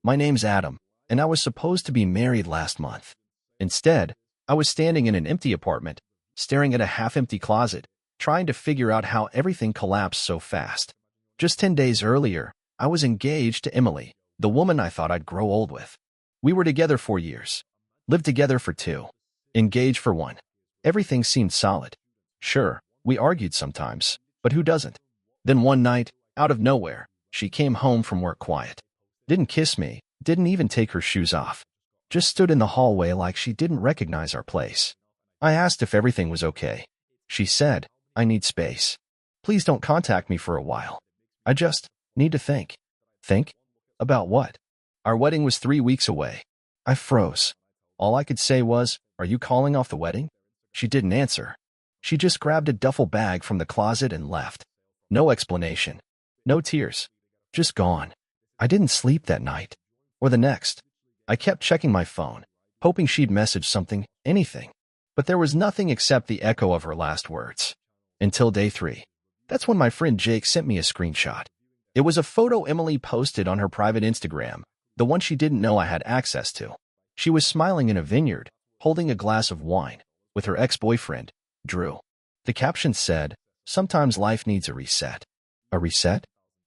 My name's Adam, and I was supposed to be married last month. Instead, I was standing in an empty apartment, staring at a half-empty closet, trying to figure out how everything collapsed so fast. Just 10 days earlier, I was engaged to Emily, the woman I thought I'd grow old with. We were together 4 years, lived together for 2, engaged for 1. Everything seemed solid. Sure, we argued sometimes, but who doesn't? Then one night, out of nowhere, she came home from work quiet. Didn't kiss me, didn't even take her shoes off. Just stood in the hallway like she didn't recognize our place. I asked if everything was okay. She said, "I need space. Please don't contact me for a while. I just need to think." Think? About what? Our wedding was 3 weeks away. I froze. All I could say was, "Are you calling off the wedding?" She didn't answer. She just grabbed a duffel bag from the closet and left. No explanation. No tears. Just gone. I didn't sleep that night. Or the next. I kept checking my phone, hoping she'd message something, anything. But there was nothing except the echo of her last words. Until day 3. That's when my friend Jake sent me a screenshot. It was a photo Emily posted on her private Instagram, the one she didn't know I had access to. She was smiling in a vineyard, holding a glass of wine, with her ex-boyfriend, Drew. The caption said, "Sometimes life needs a reset." A reset?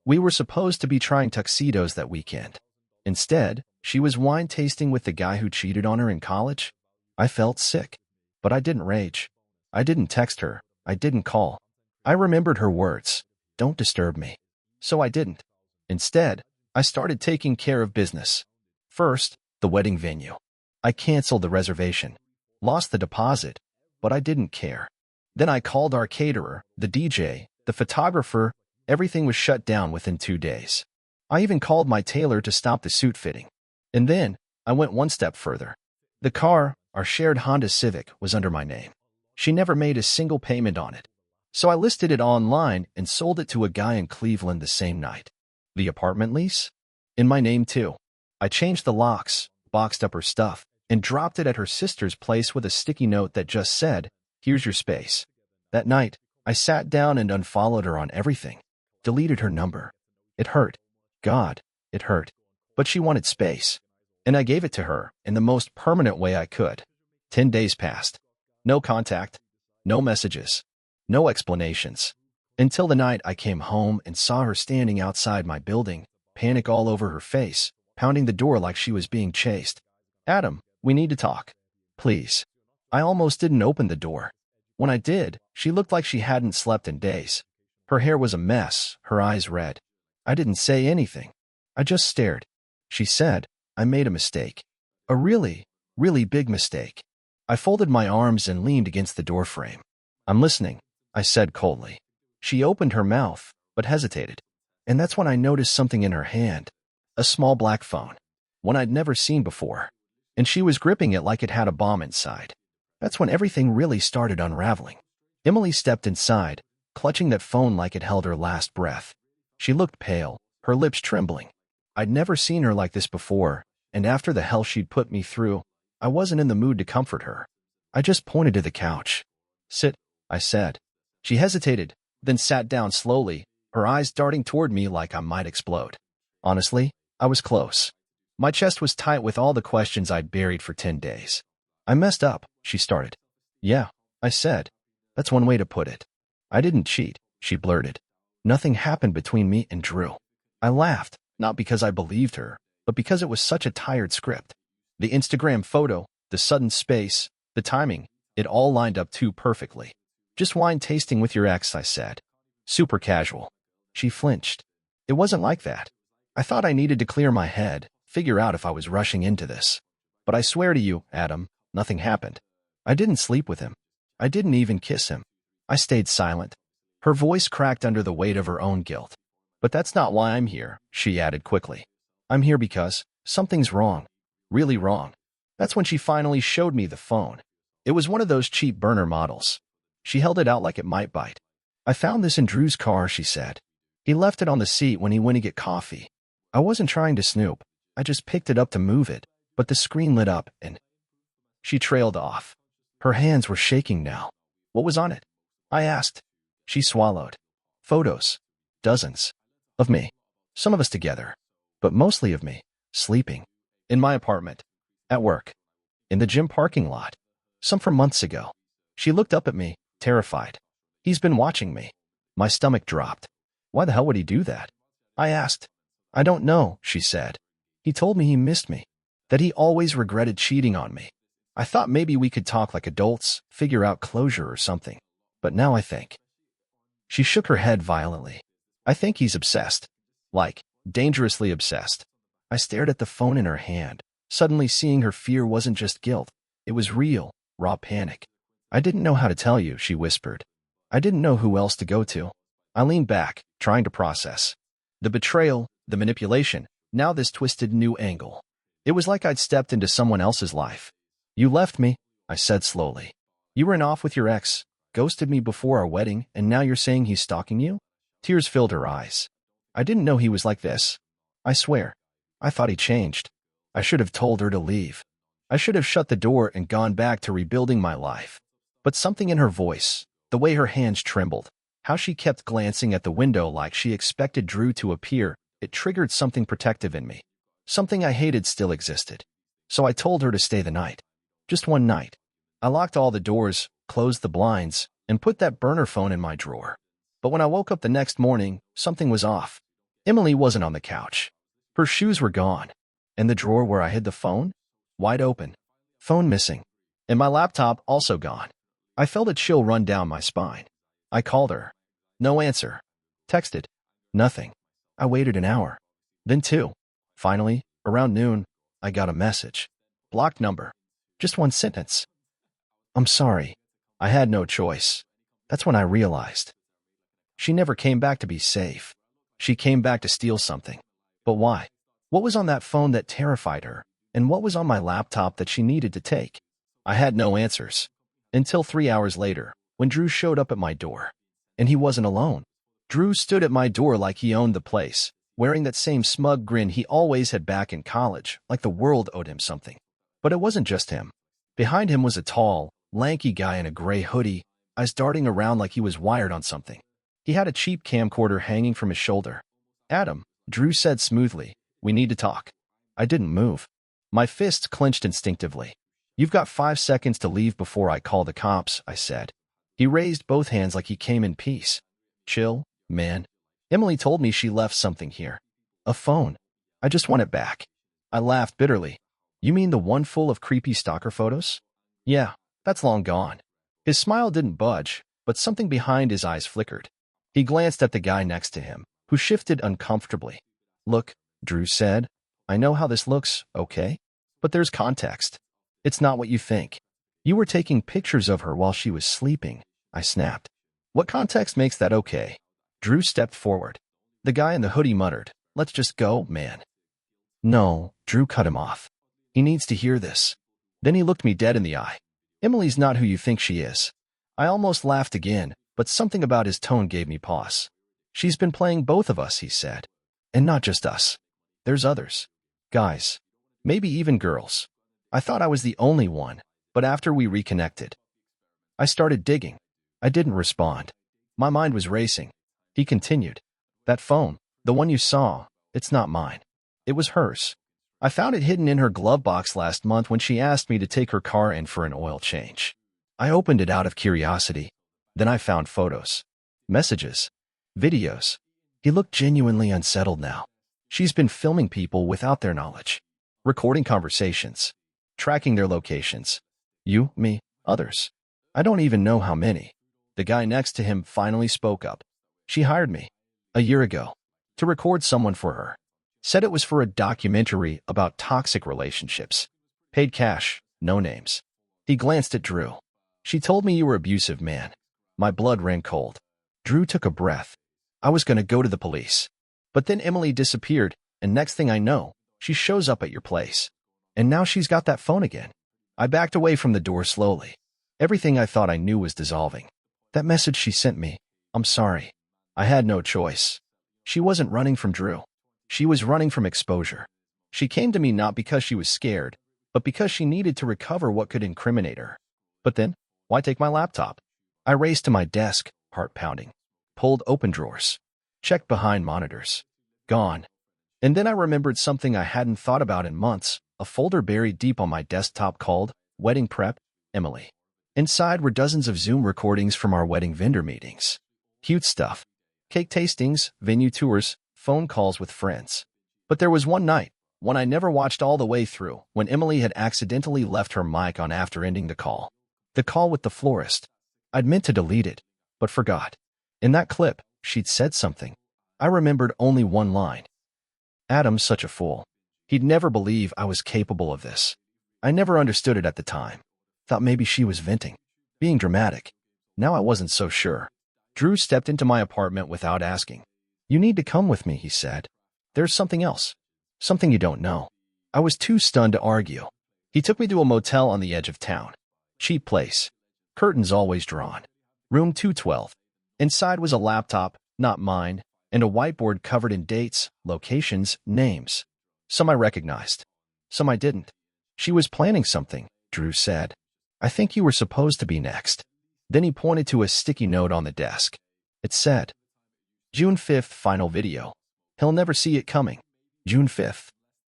We were supposed to be trying tuxedos that weekend. Instead, she was wine tasting with the guy who cheated on her in college. I felt sick. But I didn't rage. I didn't text her. I didn't call. I remembered her words, "Don't disturb me." So I didn't. Instead, I started taking care of business. First, the wedding venue. I canceled the reservation. Lost the deposit, but I didn't care. Then I called our caterer, the DJ, the photographer. Everything was shut down within 2 days. I even called my tailor to stop the suit fitting. And then, I went one step further. The car, our shared Honda Civic, was under my name. She never made a single payment on it. So I listed it online and sold it to a guy in Cleveland the same night. The apartment lease? In my name too. I changed the locks, boxed up her stuff, and dropped it at her sister's place with a sticky note that just said, "Here's your space." That night, I sat down and unfollowed her on everything. Deleted her number. It hurt. God, it hurt. But she wanted space. And I gave it to her in the most permanent way I could. 10 days passed. No contact. No messages. No explanations. Until the night I came home and saw her standing outside my building, panic all over her face, pounding the door like she was being chased. "Adam, we need to talk. Please." I almost didn't open the door. When I did, she looked like she hadn't slept in days. Her hair was a mess, her eyes red. I didn't say anything. I just stared. She said, "I made a mistake. A really, really big mistake." I folded my arms and leaned against the doorframe. "I'm listening," I said coldly. She opened her mouth, but hesitated. And that's when I noticed something in her hand. A small black phone. One I'd never seen before. And she was gripping it like it had a bomb inside. That's when everything really started unraveling. Emily stepped inside, clutching that phone like it held her last breath. She looked pale, her lips trembling. I'd never seen her like this before, and after the hell she'd put me through, I wasn't in the mood to comfort her. I just pointed to the couch. "Sit," I said. She hesitated, then sat down slowly, her eyes darting toward me like I might explode. Honestly, I was close. My chest was tight with all the questions I'd buried for 10 days. "I messed up," she started. "Yeah," I said. "That's one way to put it." "I didn't cheat," she blurted. "Nothing happened between me and Drew." I laughed, not because I believed her, but because it was such a tired script. The Instagram photo, the sudden space, the timing, it all lined up too perfectly. "Just wine tasting with your ex," I said. Super casual. She flinched. It wasn't like that. I thought I needed to clear my head, figure out if I was rushing into this. But I swear to you, Adam, nothing happened. I didn't sleep with him. I didn't even kiss him. I stayed silent. Her voice cracked under the weight of her own guilt. "But that's not why I'm here," she added quickly. "I'm here because something's wrong. Really wrong." That's when she finally showed me the phone. It was one of those cheap burner models. She held it out like it might bite. "I found this in Drew's car," she said. "He left it on the seat when he went to get coffee. I wasn't trying to snoop. I just picked it up to move it, but the screen lit up and—" She trailed off. Her hands were shaking now. "What was on it?" I asked. She swallowed. "Photos. Dozens. Of me. Some of us together. But mostly of me. Sleeping. In my apartment. At work. In the gym parking lot. Some from months ago. She looked up at me, terrified. He's been watching me. My stomach dropped. Why the hell would he do that? I asked. I don't know, she said. He told me he missed me. That he always regretted cheating on me. I thought maybe we could talk like adults, figure out closure or something. But now I think. She shook her head violently. I think he's obsessed. Like, dangerously obsessed. I stared at the phone in her hand, suddenly seeing her fear wasn't just guilt. It was real, raw panic. I didn't know how to tell you, she whispered. I didn't know who else to go to. I leaned back, trying to process. The betrayal, the manipulation, now this twisted new angle. It was like I'd stepped into someone else's life. You left me, I said slowly. You ran off with your ex, ghosted me before our wedding, and now you're saying he's stalking you? Tears filled her eyes. I didn't know he was like this. I swear. I thought he changed. I should have told her to leave. I should have shut the door and gone back to rebuilding my life. But something in her voice, the way her hands trembled, how she kept glancing at the window like she expected Drew to appear, it triggered something protective in me. Something I hated still existed. So I told her to stay the night. Just one night. I locked all the doors, closed the blinds, and put that burner phone in my drawer. But when I woke up the next morning, something was off. Emily wasn't on the couch. Her shoes were gone. And the drawer where I hid the phone? Wide open. Phone missing. And my laptop also gone. I felt a chill run down my spine. I called her. No answer. Texted. Nothing. I waited an hour. Then 2. Finally, around noon, I got a message. Blocked number. Just one sentence. I'm sorry. I had no choice. That's when I realized. She never came back to be safe. She came back to steal something. But why? What was on that phone that terrified her? And what was on my laptop that she needed to take? I had no answers. Until 3 hours later, when Drew showed up at my door. And he wasn't alone. Drew stood at my door like he owned the place, wearing that same smug grin he always had back in college, like the world owed him something. But it wasn't just him. Behind him was a tall, lanky guy in a gray hoodie, eyes darting around like he was wired on something. He had a cheap camcorder hanging from his shoulder. Adam, Drew said smoothly, we need to talk. I didn't move. My fists clenched instinctively. You've got 5 seconds to leave before I call the cops, I said. He raised both hands like he came in peace. Chill, man. Emily told me she left something here. A phone. I just want it back. I laughed bitterly. You mean the one full of creepy stalker photos? Yeah, that's long gone. His smile didn't budge, but something behind his eyes flickered. He glanced at the guy next to him, who shifted uncomfortably. Look, Drew said, I know how this looks, okay? But there's context. It's not what you think. You were taking pictures of her while she was sleeping, I snapped. What context makes that okay? Drew stepped forward. The guy in the hoodie muttered, let's just go, man. No, Drew cut him off. He needs to hear this. Then he looked me dead in the eye. Emily's not who you think she is. I almost laughed again, but something about his tone gave me pause. She's been playing both of us, he said. And not just us. There's others. Guys. Maybe even girls. I thought I was the only one, but after we reconnected, I started digging. I didn't respond. My mind was racing. He continued. That phone, the one you saw, it's not mine. It was hers. I found it hidden in her glove box last month when she asked me to take her car in for an oil change. I opened it out of curiosity. Then I found photos, messages, videos. He looked genuinely unsettled now. She's been filming people without their knowledge, recording conversations, tracking their locations. You, me, others. I don't even know how many. The guy next to him finally spoke up. She hired me, a year ago, to record someone for her. Said it was for a documentary about toxic relationships. Paid cash, no names. He glanced at Drew. She told me you were abusive, man. My blood ran cold. Drew took a breath. I was going to go to the police. But then Emily disappeared, and next thing I know, she shows up at your place. And now she's got that phone again. I backed away from the door slowly. Everything I thought I knew was dissolving. That message she sent me, I'm sorry. I had no choice. She wasn't running from Drew. She was running from exposure. She came to me not because she was scared, but because she needed to recover what could incriminate her. But then, why take my laptop? I raced to my desk, heart pounding. Pulled open drawers. Checked behind monitors. Gone. And then I remembered something I hadn't thought about in months, a folder buried deep on my desktop called Wedding Prep, Emily. Inside were dozens of Zoom recordings from our wedding vendor meetings. Cute stuff. Cake tastings, venue tours, phone calls with friends. But there was one night, one I never watched all the way through, when Emily had accidentally left her mic on after ending the call. The call with the florist. I'd meant to delete it, but forgot. In that clip, she'd said something. I remembered only one line. Adam's such a fool. He'd never believe I was capable of this. I never understood it at the time. Thought maybe she was venting, being dramatic. Now I wasn't so sure. Drew stepped into my apartment without asking. You need to come with me, he said. There's something else. Something you don't know. I was too stunned to argue. He took me to a motel on the edge of town. Cheap place. Curtains always drawn. Room 212. Inside was a laptop, not mine, and a whiteboard covered in dates, locations, names. Some I recognized. Some I didn't. She was planning something, Drew said. I think you were supposed to be next. Then he pointed to a sticky note on the desk. It said, June 5th, final video. He'll never see it coming. June 5th.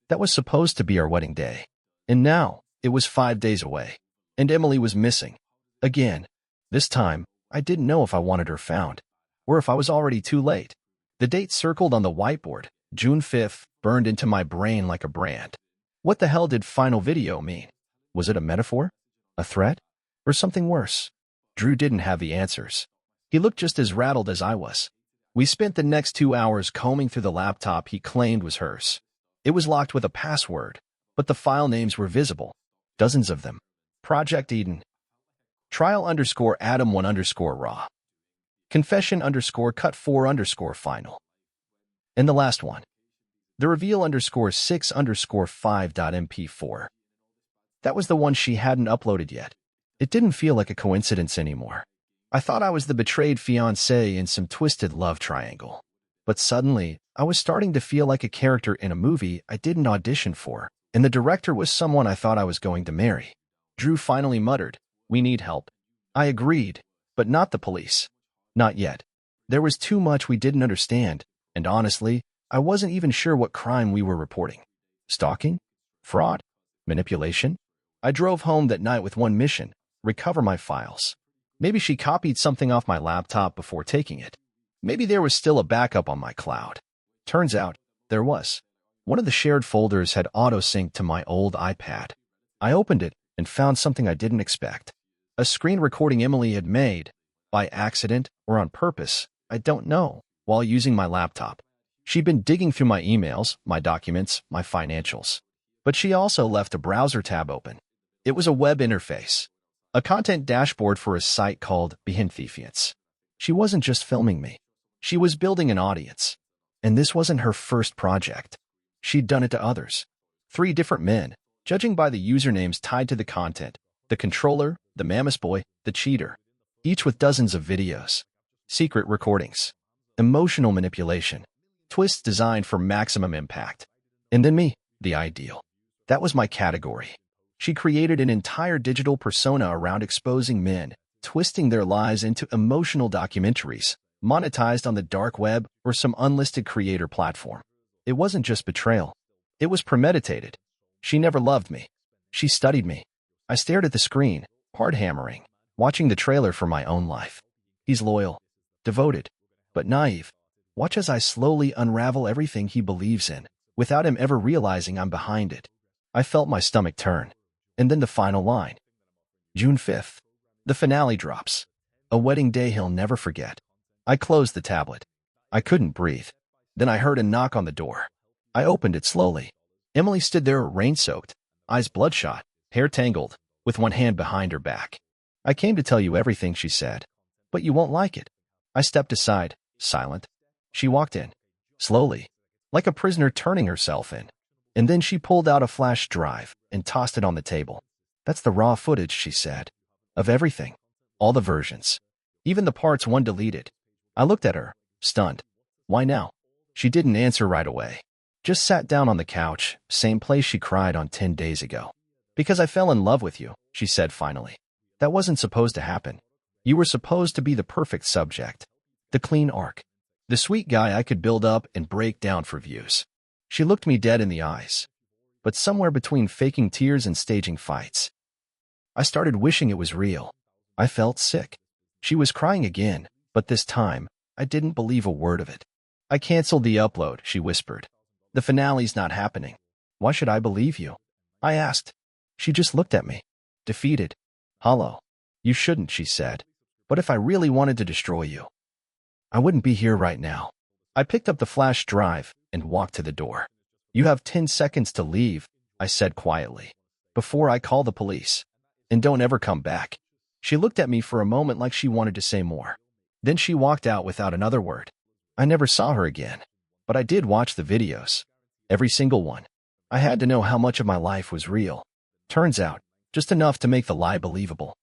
That was supposed to be our wedding day. And now, it was 5 days away. And Emily was missing. Again. This time, I didn't know if I wanted her found, or if I was already too late. The date circled on the whiteboard, June 5th, burned into my brain like a brand. What the hell did final video mean? Was it a metaphor? A threat? Or something worse? Drew didn't have the answers. He looked just as rattled as I was. We spent the next 2 hours combing through the laptop he claimed was hers. It was locked with a password, but the file names were visible. Dozens of them. Project Eden. Trial_Adam1_raw. Confession_cut4_final. And the last one. The reveal_6_5.mp4. That was the one she hadn't uploaded yet. It didn't feel like a coincidence anymore. I thought I was the betrayed fiancé in some twisted love triangle. But suddenly, I was starting to feel like a character in a movie I didn't audition for, and the director was someone I thought I was going to marry. Drew finally muttered, "We need help." I agreed, but not the police. Not yet. There was too much we didn't understand, and honestly, I wasn't even sure what crime we were reporting. Stalking? Fraud? Manipulation? I drove home that night with one mission: recover my files. Maybe she copied something off my laptop before taking it. Maybe there was still a backup on my cloud. Turns out, there was. One of the shared folders had auto-synced to my old iPad. I opened it and found something I didn't expect. A screen recording Emily had made, by accident or on purpose, I don't know, while using my laptop. She'd been digging through my emails, my documents, my financials. But she also left a browser tab open. It was a web interface. A content dashboard for a site called Fiancée. She wasn't just filming me. She was building an audience. And this wasn't her first project. She'd done it to others. 3 different men, judging by the usernames tied to the content: the controller, the Mammoth Boy, the cheater. Each with dozens of videos. Secret recordings. Emotional manipulation. Twists designed for maximum impact. And then me, the ideal. That was my category. She created an entire digital persona around exposing men, twisting their lives into emotional documentaries, monetized on the dark web or some unlisted creator platform. It wasn't just betrayal. It was premeditated. She never loved me. She studied me. I stared at the screen, hard hammering, watching the trailer for my own life. He's loyal, devoted, but naive. Watch as I slowly unravel everything he believes in, without him ever realizing I'm behind it. I felt my stomach turn. And then the final line. June 5th. The finale drops. A wedding day he'll never forget. I closed the tablet. I couldn't breathe. Then I heard a knock on the door. I opened it slowly. Emily stood there, rain-soaked, eyes bloodshot, hair tangled, with one hand behind her back. I came to tell you everything, she said. But you won't like it. I stepped aside, silent. She walked in, slowly, like a prisoner turning herself in. And then she pulled out a flash drive and tossed it on the table. That's the raw footage, she said. Of everything. All the versions. Even the parts one deleted. I looked at her, stunned. Why now? She didn't answer right away. Just sat down on the couch, same place she cried on 10 days ago. Because I fell in love with you, she said finally. That wasn't supposed to happen. You were supposed to be the perfect subject. The clean arc. The sweet guy I could build up and break down for views. She looked me dead in the eyes, but somewhere between faking tears and staging fights. I started wishing it was real. I felt sick. She was crying again, but this time, I didn't believe a word of it. I canceled the upload, she whispered. The finale's not happening. Why should I believe you? I asked. She just looked at me, defeated. Hollow. You shouldn't, she said. But if I really wanted to destroy you, I wouldn't be here right now. I picked up the flash drive and walked to the door. You have 10 seconds to leave, I said quietly, before I call the police. And don't ever come back. She looked at me for a moment like she wanted to say more. Then she walked out without another word. I never saw her again, but I did watch the videos. Every single one. I had to know how much of my life was real. Turns out, just enough to make the lie believable.